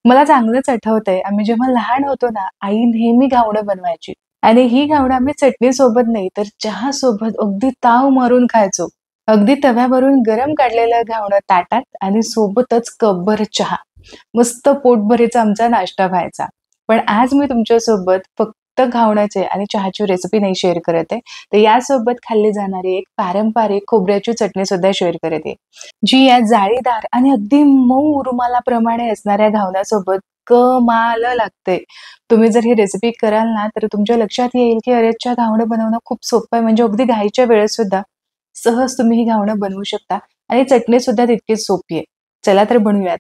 मला चांगलंच आठवतंय, आम्ही जेव्हा लहान होतो ना, आई नेहमी घावणं बनवायची आणि ही घावणं आम्ही चटणी सोबत नाही तर चहा सोबत अगदी ताव मारून खायचो. अगदी तव्यावरून गरम काढलेलं घावणं ताटात आणि सोबतच कपभर चहा. मस्त पोटभरीचा आमचा नाश्ता व्हायचा. पण आज मी तुमच्यासोबत फक्त घावण्याचे आणि चहाची रेसिपी नाही शेअर करत आहे, तर यासोबत खाल्ली जाणारी एक पारंपरिक खोबऱ्याची चटणी सुद्धा शेअर करत आहे. जी या जाळीदार आणि अगदी मऊ रुमालाप्रमाणे असणाऱ्या घावण्यासोबत कमाल लागते. तुम्ही जर ही रेसिपी कराल ना, तर तुमच्या लक्षात येईल की अरे अच्छा घावणं बनवणं खूप सोपं आहे. म्हणजे अगदी घाईच्या वेळेत सुद्धा सहज तुम्ही ही घावणं बनवू शकता आणि चटणी सुद्धा तितकीच सोपी आहे. चला तर बनवूयात.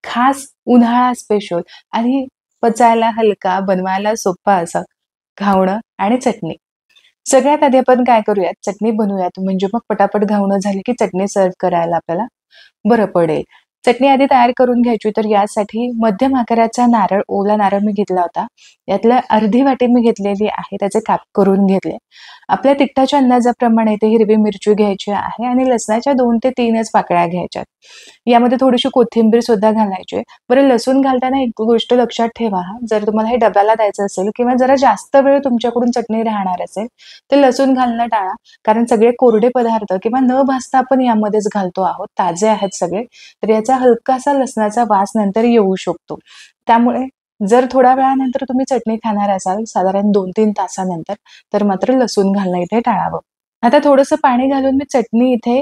खास उन्हाळा स्पेशल आणि पचायला हलका, बनवायला सोपा असं घावणं आणि चटणी. सगळ्यात आधी आपण काय करूयात, चटणी बनवूयात. म्हणजे मग पटापट घावणं झालं की चटणी सर्व्ह करायला आपल्याला बरं पडेल. चटणी आधी तयार करून घ्यायची, तर यासाठी मध्यम आकाराचा नारळ, ओला नारळ मी घेतला होता. यातलं अर्धी वाटी मी घेतलेली आहे, त्याचे काप करून घेतले. आपल्या तिखटाच्या अंदाजाप्रमाणे इथे हिरवी मिरची घ्यायची आहे आणि लसणाच्या 2 ते 3च पाकळ्या घ्यायच्यात. यामध्ये थोडीशी कोथिंबीर सुद्धा घालायची. बरं लसूण घालताना एक गोष्ट लक्षात ठेवा हां, जर तुम्हाला हे डब्याला द्यायचं असेल किंवा जरा जास्त वेळ तुमच्याकडून चटणी राहणार असेल, तर लसूण घालणं टाळा. कारण सगळे कोरडे पदार्थ किंवा न भाजता आपण यामध्येच घालतो आहोत. ताजे आहेत सगळे. तर याचा हलकासा लसणाचा वास नंतर येऊ शकतो. त्यामुळे जर थोड्या वेळानंतर तुम्ही चटणी खाणार असाल, साधारण 2-3 तासानंतर, तर मात्र लसूण घालणं इथे टाळावं. आता थोडंसं पाणी घालून मी चटणी इथे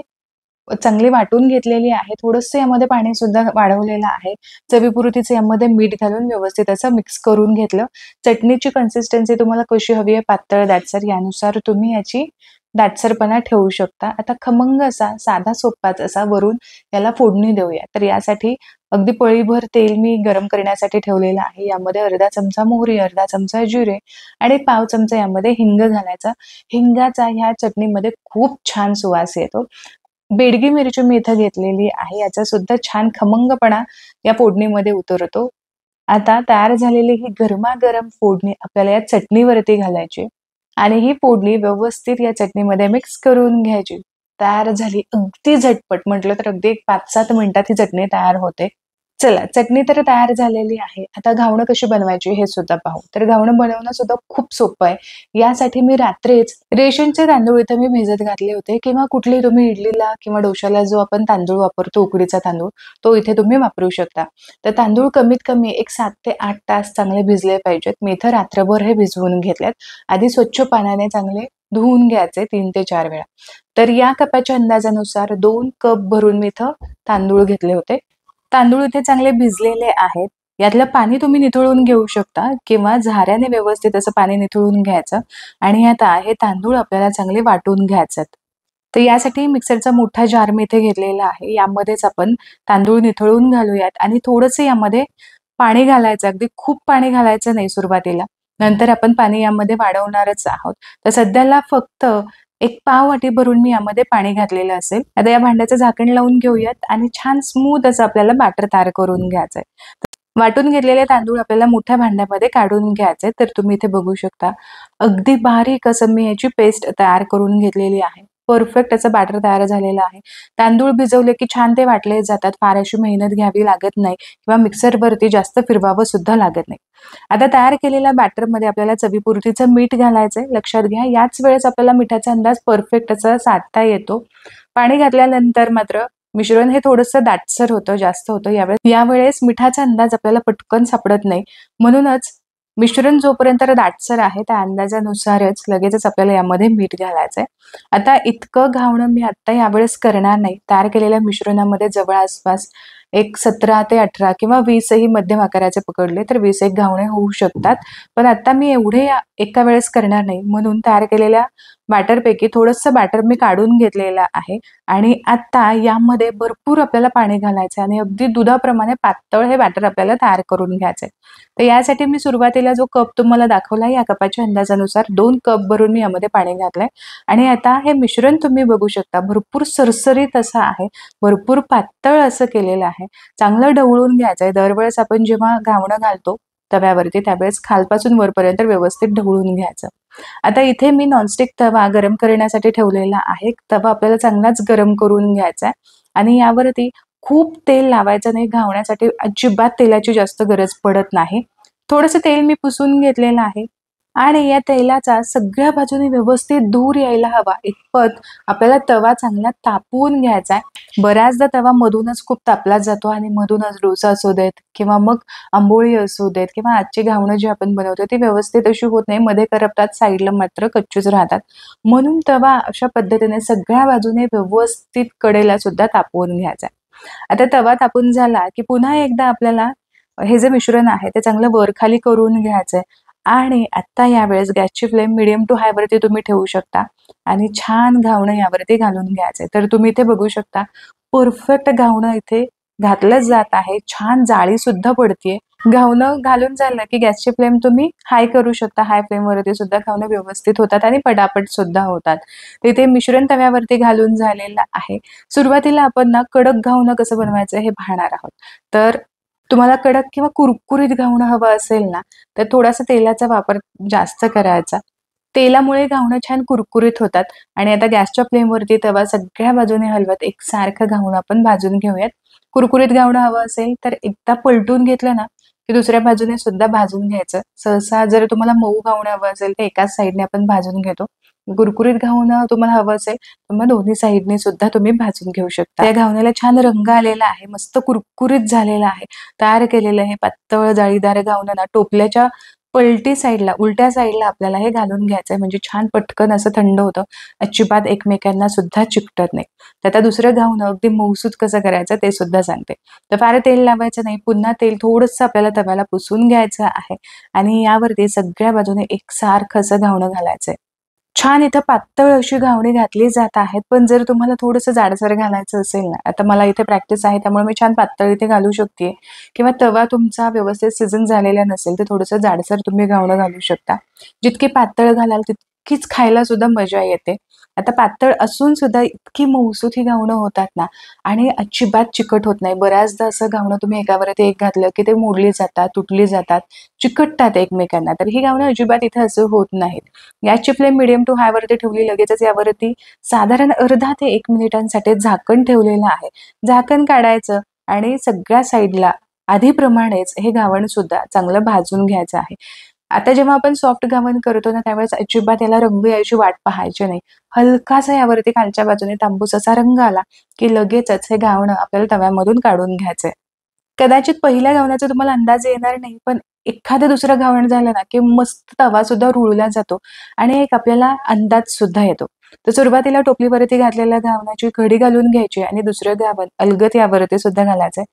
चांगली वाटून घेतलेली आहे. थोडंसं यामध्ये पाणी सुद्धा वाढवलेलं आहे. चवीपुरतीच यामध्ये मीठ घालून व्यवस्थित असं मिक्स करून घेतलं. चटणीची कन्सिस्टन्सी तुम्हाला कशी हवी आहे, पातळ, दाटसर यानुसार तुम्ही याची दाटसरपणा ठेवू शकता. आता खमंग असा, साधा सोप्पाच असा वरून याला फोडणी देऊया. तर यासाठी अगदी पळीभर तेल मी गरम करण्यासाठी ठेवलेलं आहे. यामध्ये अर्धा चमचा मोहरी, अर्धा चमचा जिरे आणि पाव चमचा यामध्ये हिंग घालायचा. हिंगाचा ह्या चटणीमध्ये खूप छान सुवास येतो. बेडगी मिरची मी इथं घेतलेली आहे. याचा सुद्धा छान खमंगपणा या फोडणीमध्ये उतरतो. आता तयार झालेली ही गरमागरम फोडणी आपल्याला या चटणीवरती घालायची आणि ही फोडणी व्यवस्थित या चटणीमध्ये मिक्स करून घ्यायची. तयार झाली. अगदी झटपट म्हटलं तर अगदी 5-7 मिनिटात ही चटणी तयार होते. चला, चटणी तर तयार झालेली आहे. आता घावणं कशी बनवायची हे सुद्धा पाहू. तर घावणं बनवणं सुद्धा खूप सोपं आहे. यासाठी मी रात्रीच रेशनचे तांदूळ इथे मी भिजत घातले होते किंवा कुठलेही तुम्ही इडलीला किंवा डोश्याला जो आपण तांदूळ वापरतो, उकडीचा तांदूळ, तो इथे तुम्ही वापरू शकता. तर तांदूळ कमीत कमी एक 7 ते 8 तास चांगले भिजले पाहिजेत. मी इथं रात्रभर हे भिजवून घेतलेत. आधी स्वच्छ पाण्याने चांगले धुवून घ्यायचे 3 ते 4 वेळा. तर या कपाच्या अंदाजानुसार 2 कप भरून मी इथं तांदूळ घेतले होते. तांदूळ इथे चांगले भिजलेले आहेत. यातलं पाणी तुम्ही निथळून घेऊ शकता किंवा झाऱ्याने व्यवस्थित असं पाणी निथळून घ्यायचं आणि आता हे तांदूळ आपल्याला चांगले वाटून घ्यायचेत. तर यासाठी मिक्सरचा मोठा जार मी इथे घेतलेला आहे. यामध्येच आपण तांदूळ निथळून घालूयात आणि थोडंसं यामध्ये पाणी घालायचं. अगदी खूप पाणी घालायचं नाही सुरुवातीला. नंतर आपण पाणी यामध्ये वाढवणारच आहोत. तर सध्याला फक्त एक पाव वाटी भरून मी यामध्ये पाणी घातलेलं असेल. आता या भांड्याचं झाकण लावून घेऊयात आणि छान स्मूथ असं आपल्याला बॅटर तयार करून घ्यायचंय. वाटून घेतलेले तांदूळ आपल्याला मोठ्या भांड्यामध्ये काढून घ्यायचे. तर तुम्ही इथे बघू शकता अगदी बारीक असं मी याची पेस्ट तयार करून घेतलेली आहे. परफेक्ट असं बॅटर तयार झालेलं आहे. तांदूळ भिजवले की छान ते वाटले जातात. फार अशी मेहनत घ्यावी लागत नाही किंवा मिक्सरवरती जास्त फिरवावं सुद्धा लागत नाही. आता तयार केलेल्या बॅटरमध्ये आपल्याला चवीपुरतीचं मीठ घालायचंय. लक्षात घ्या, याच वेळेस आपल्याला मिठाचा अंदाज परफेक्ट असा साधता येतो. पाणी घातल्यानंतर मात्र मिश्रण हे थोडंसं दाटसर होतं, जास्त होतं. यावेळेस मिठाचा अंदाज आपल्याला पटकन सापडत नाही. म्हणूनच मिश्रण जोपर्यंत दाटसर आहे त्या अंदाजानुसारच लगेचच आपल्याला यामध्ये मीठ घालायचंय. आता इतकं घावणं मी आता यावेळेस करणार नाही. तयार केलेल्या मिश्रणामध्ये जवळपास एक 17 ते 18 किंवा 20ही मध्यम आकाराचे पकडले तर 20 एक घावणे होऊ शकतात. पण आता मी एवढे एका वेळेस करणार नाही. म्हणून तयार केलेल्या बॅटरपैकी थोडंसं बॅटर मी काढून घेतलेलं आहे आणि आता यामध्ये भरपूर आपल्याला पाणी घालायचं आणि अगदी दुधाप्रमाणे पातळ हे बॅटर आपल्याला तयार करून घ्यायचंय. तर यासाठी मी सुरुवातीला जो कप तुम्हाला दाखवला या कपाच्या अंदाजानुसार 2 कप भरून मी यामध्ये पाणी घातलंय आणि आता हे मिश्रण तुम्ही बघू शकता भरपूर सरसरीत असं आहे. भरपूर पातळ असं केलेलं आहे. चांगलं ढवळून घ्यायचंय. दरवेळेस आपण जेव्हा घावणं घालतो तव्यावरती त्यावेळेस खालपासून वरपर्यंत व्यवस्थित ढवळून घ्यायचं. आता इथे मी नॉनस्टिक तवा गरम करण्यासाठी ठेवलेला आहे. तवा आपल्याला चांगलाच गरम करून घ्यायचा आहे आणि यावरती खूप तेल लावायचं नाही घावण्यासाठी, अजिबात तेलाची जास्त गरज पडत नाही. थोडंसं तेल मी पुसून घेतलेलं आहे आणि या तेलाचा सगळ्या बाजूने व्यवस्थित धूर यायला हवा इतपत आपल्याला तवा चांगला तापवून घ्यायचा आहे. बऱ्याचदा तवा मधूनच खूप तापला जातो आणि मधूनच डोसा असू देत किंवा मग आंबोळी असू देत किंवा आजची घावणं जी आपण बनवतो ती व्यवस्थित अशी होत नाही, मध्ये करपतात, साईडला मात्र कच्चीच राहतात. म्हणून तवा अशा पद्धतीने सगळ्या बाजूने व्यवस्थित कडेला सुद्धा तापवून घ्यायचा आहे. आता तवा तापून झाला की पुन्हा एकदा आपल्याला हे जे मिश्रण आहे ते चांगलं वर-खाली करून घ्यायचंय आणि आता यावेळेस गॅसची फ्लेम मीडियम टू हाय वरती तुम्ही ठेवू शकता आणि छान घावणं यावरती घालून घ्यायचंय. तर तुम्ही इथे बघू शकता परफेक्ट घावणं इथे घातलं जात आहे. छान जाळी सुद्धा पडतीये. घावणं घालून झालं की गॅसची फ्लेम तुम्ही हाय करू शकता. हाय फ्लेमवरती सुद्धा घावणं व्यवस्थित होतात आणि पटापट सुद्धा होतात. तिथे मिश्रण तव्यावरती घालून झालेलं आहे. सुरुवातीला आपण ना कडक घावणं कसं बनवायचं हे पाहणार आहोत. तर तुम्हाला कडक किंवा कुरकुरीत घावणं हवं असेल ना, तर थोडासा तेलाचा वापर जास्त करायचा. तेलामुळे घावणं छान कुरकुरीत होतात आणि आता गॅसच्या फ्लेमवरती तवा सगळ्या बाजूने हलवत एकसारखं घावणं आपण भाजून घेऊयात. कुरकुरीत घावणं हवं असेल तर एकदा पलटून घेतलं ना, की दुसऱ्या बाजूने सुद्धा भाजून घ्यायचं. सहसा जर तुम्हाला मऊ घावणं हवं असेल तर एकाच साइडने आपण भाजून घेतो. कुरकुरीत घावणं तुम्हाला हवं असेल तर मग दोन्ही साइडने सुद्धा तुम्ही भाजून घेऊ शकता. या घावण्याला छान रंग आलेला आहे, मस्त कुरकुरीत झालेला आहे. तयार केलेलं हे पातळ जाळीदार घावणं ना टोपल्याच्या पलटी साईडला, उलट्या साईडला आपल्याला हे घालून घ्यायचंय म्हणजे छान पटकन असं थंड होतं. अजिबात एकमेकांना सुद्धा चिकटत नाही. तर आता दुसरं घावणं अगदी मऊसूत कसं करायचं ते सुद्धा सांगते. तर फार तेल लावायचं नाही. पुन्हा तेल थोडंसं आपल्याला तव्याला पुसून घ्यायचं आहे आणि यावरती सगळ्या बाजूने एकसारखं असं घावणं घालायचंय. छान इथं पातळ अशी घावणी घातली जात आहेत. पण जर तुम्हाला थोडंसं जाडसर घालायचं असेल ना, आता मला इथे प्रॅक्टिस आहे त्यामुळे मी छान पातळ इथे घालू शकते किंवा तवा तुमचा व्यवस्थित शिजून झालेला नसेल तर थोडंसं जाडसर तुम्ही घावणं घालू शकता. जितकी पातळ घालाल तितकीच खायला सुद्धा मजा येते. आता पातळ असून सुद्धा इतकी मऊसूत ही घावणं होतात ना आणि अजिबात चिकट होत नाही. बऱ्याचदा असं घावणं तुम्ही एकावरती एक घातलं की ते मोडली जातात, तुटली जातात, चिकटतात एकमेकांना. तर ही घावणं अजिबात इथे असं होत नाहीत. गॅसची फ्लेम मीडियम टू हाय वरती ठेवली. लगेचच यावरती साधारण अर्धा ते 1 मिनिटांसाठी झाकण ठेवलेलं आहे. झाकण काढायचं आणि सगळ्या साईडला आधीप्रमाणेच हे घावण सुद्धा चांगलं भाजून घ्यायचं आहे. आता जेव्हा आपण सॉफ्ट घावण करतो ना त्यावेळेस अजिबात याला रंग यायची वाट पाहायची नाही. हलकासा यावरती खालच्या बाजूने तांबूस असा रंग आला की लगेचच हे घावणं आपल्याला तव्यामधून काढून घ्यायचंय. कदाचित पहिल्या घावण्याचा तुम्हाला अंदाज येणार नाही, पण एखादं दुसरं घावण झालं ना, की मस्त तवा सुद्धा रुळला जातो आणि एक आपल्याला अंदाज सुद्धा येतो. तर सुरुवातीला टोपलीवरती घातलेल्या घावण्याची कढी घालून घ्यायची आणि दुसरं घावण अलगद यावरती सुद्धा घालायचंय.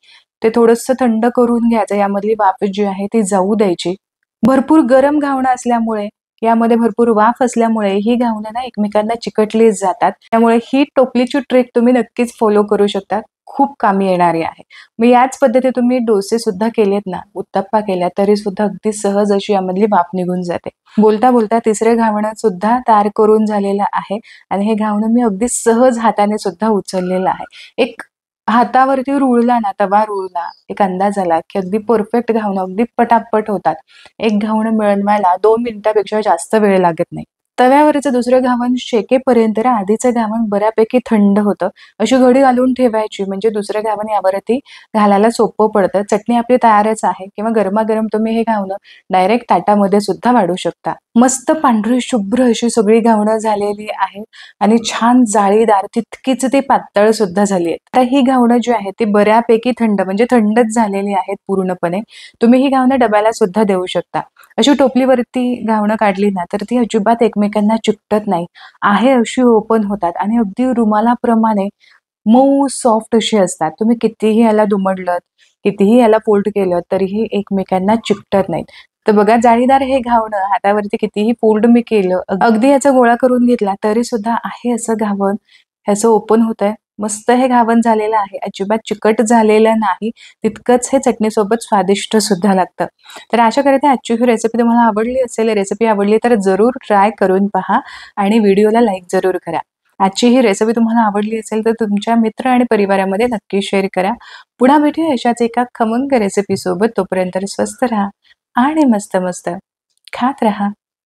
ते थोडंसं थंड करून घ्यायचं. यामधली वाफ जी आहे ती जाऊ द्यायची. भरपूर गरम घावणं असल्यामुळे, यामध्ये भरपूर वाफ असल्यामुळे ही घावणं ना एकमेकांना चिकटली जातात. त्यामुळे ही टोपलीची ट्रिक तुम्ही नक्कीच फॉलो करू शकता. खूप कामी येणारी आहे. मग याच पद्धतीने तुम्ही डोसे सुद्धा केलेत ना, उत्तप्पा केल्या तरी सुद्धा अगदी सहज अशी यामधली वाफ निघून जाते. बोलता बोलता तिसरे घावणं सुद्धा तयार करून झालेलं आहे आणि हे घावणं मी अगदी सहज हाताने सुद्धा उचललेलं आहे. एक हातावरती रुळला ना, तवा रुळला, एक अंदाज आला की अगदी परफेक्ट घावणं अगदी पटापट होतात. एक घावणं मिळवायला 2 मिनिटापेक्षा जास्त वेळ लागत नाही. तव्यावरचं दुसरं घावण शेकेपर्यंत ना आधीचं घावण बऱ्यापैकी थंड होतं. अशी घडी घालून ठेवायची म्हणजे दुसरं घावण यावरती घालायला सोपं पडतं. चटणी आपली तयारच आहे किंवा गरमागरम तुम्ही हे घावणं डायरेक्ट ताटामध्ये सुद्धा वाढू शकता. मस्त पांढरी शुभ्र अशी सगळी घावणं झालेली आहेत आणि छान जाळीदार तितकीच ती पातळ सुद्धा झाली आहेत. आता ही घावणं जी आहेत ती बऱ्यापैकी थंड म्हणजे थंडच झालेली आहेत पूर्णपणे. तुम्ही ही घावणं डब्याला सुद्धा देऊ शकता. अशी टोपलीवरती घावणं काढली ना तर ती अजिबात एकमेकांना चिकटत नाही. आहे अशी ओपन होतात आणि अगदी रुमालाप्रमाणे मऊ सॉफ्ट अशी असतात. तुम्ही कितीही याला दुमडलत, कितीही याला फोल्ड केलं तरीही एकमेकांना चिकटत नाहीत. तर बघा जाळीदार हे घावणं हातावरती कितीही फोल्ड मी केलं, अगदी याचा गोळा करून घेतला तरी सुद्धा आहे असं घावण ह्याचं ओपन होतंय. मस्त हे घावण झालेलं आहे. अजिबात चिकट झालेलं नाही. तितकंच हे चटणीसोबत स्वादिष्ट सुद्धा लागतं. तर आशा करते आजची ही रेसिपी तुम्हाला आवडली असेल. रेसिपी आवडली तर जरूर ट्राय करून पहा आणि व्हिडिओला लाईक जरूर करा. आजची ही रेसिपी तुम्हाला आवडली असेल तर तुमच्या मित्र आणि परिवारामध्ये नक्की शेअर करा. पुन्हा भेटूया अशाच एका खमंग रेसिपी सोबत. तोपर्यंत स्वस्त राहा आणि मस्त मस्त खात राहा.